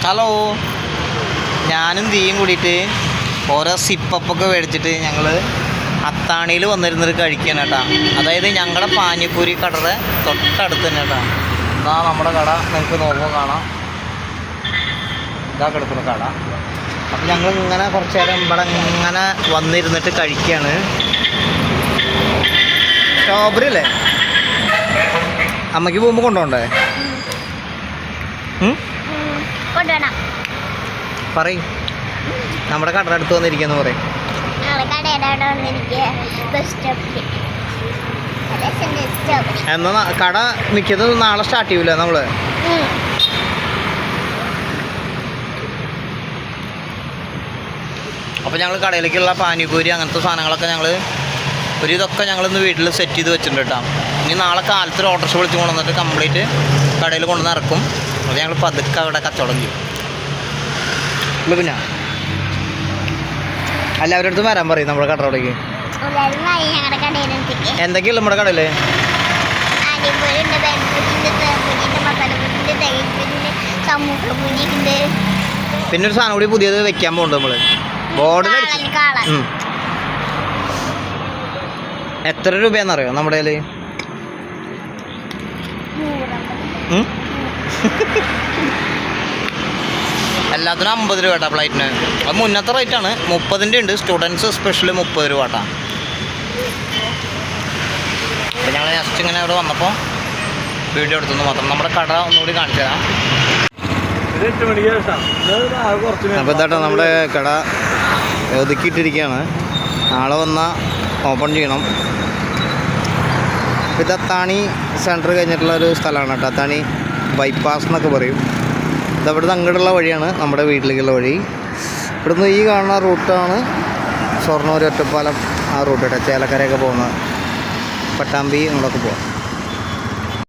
Hello, ഞാനും തീയും കൂടിയിട്ട് ഓരോ സിപ്പൊക്കെ മേടിച്ചിട്ട് ഞങ്ങൾ അത്താണിയിൽ വന്നിരുന്നിട്ട് കഴിക്കുകയാണ് കേട്ടോ. അതായത് ഞങ്ങളുടെ പാനിപ്പൂരി കടയുടെ തൊട്ടടുത്ത് തന്നെ കേട്ടോ. ഇതാ നമ്മുടെ കട, നിങ്ങൾക്ക് നോക്കുമ്പോൾ കാണാം. ഇതാ കിടക്കുന്ന കട. അപ്പം ഞങ്ങൾ ഇങ്ങനെ കുറച്ച് നേരം ഇവിടെ ഇങ്ങനെ വന്നിരുന്നിട്ട് കഴിക്കുകയാണ്. സ്ട്രോബെറി അല്ലേ അമ്മയ്ക്ക് പോകുമ്പോൾ കൊണ്ടുപോകണ്ടേ? പറയും, നമ്മുടെ കടയുടെ അടുത്ത് വന്നിരിക്കുന്നു പറയും. എന്നാ കട മിക്കതും നാളെ സ്റ്റാർട്ട് ചെയ്യൂല നമ്മള്. അപ്പോൾ ഞങ്ങൾ കടയിലേക്കുള്ള പാനിപൂരി അങ്ങനത്തെ സാധനങ്ങളൊക്കെ ഇതൊക്കെ ഞങ്ങളിന്ന് വീട്ടിൽ സെറ്റ് ചെയ്ത് വെച്ചിട്ടുണ്ട് കേട്ടോ. ഇനി നാളെ കാലത്തൊരു ഓട്ടോറിക്ഷ വിളിച്ച് കൊണ്ടുവന്നിട്ട് കംപ്ലീറ്റ് കടയിൽ കൊണ്ടുവന്ന് ഇറക്കും. അത് ഞങ്ങൾ പതുക്കെ അവിടെ കച്ചവടം ചെയ്യും. പിന്നെ എല്ലാവരുടെ അടുത്തും വരാൻ പറയും നമ്മുടെ കടയിലേക്ക്. എന്തൊക്കെയുള്ളൂ നമ്മുടെ കടയിൽ? പിന്നെ ഒരു സാധനം കൂടി പുതിയത് വെക്കാൻ പോകുന്നുണ്ട് നമ്മൾ. ബോർഡിൽ എത്ര രൂപയാണെന്നറിയോ നമ്മുടെ കയ്യിൽ? എല്ലാത്തിനും 50 രൂപ കേട്ടോ ഫ്ലൈറ്റിന്. അത് മുന്നത്തെ റേറ്റാണ്. 30-ൻ്റെ ഉണ്ട്. സ്റ്റുഡൻസ് സ്പെഷ്യൽ 30 രൂപ കേട്ടോ. അപ്പോൾ ഞങ്ങൾ ജസ്റ്റ് ഇങ്ങനെ ഇവിടെ വന്നപ്പോൾ വീഡിയോ എടുത്തു മാത്രം. നമ്മുടെ കട ഒന്നുകൂടി കാണിച്ചു തരാം. അപ്പോൾ ഇതാട്ടോ നമ്മുടെ കട ഒതുക്കിയിട്ടിരിക്കുകയാണ്. നാളെ വന്നാൽ ഓപ്പൺ ചെയ്യണം. ഇത് അത്താണി സെൻറ്റർ കഴിഞ്ഞിട്ടുള്ള ഒരു സ്ഥലമാണ് കേട്ടോ. അത്താണി ബൈപ്പാസ് എന്നൊക്കെ പറയും. ഇതവിടുന്ന് അങ്ങോട്ടുള്ള വഴിയാണ് നമ്മുടെ വീട്ടിലേക്കുള്ള വഴി. ഇവിടുന്ന് ഈ കാണുന്ന റൂട്ടാണ് ഷൊർണൂർ ഒറ്റപ്പാലം ആ റൂട്ട് കേട്ടോ. ചേലക്കരയൊക്കെ പോകുന്ന പട്ടാമ്പി നമ്മളൊക്കെ പോകാം.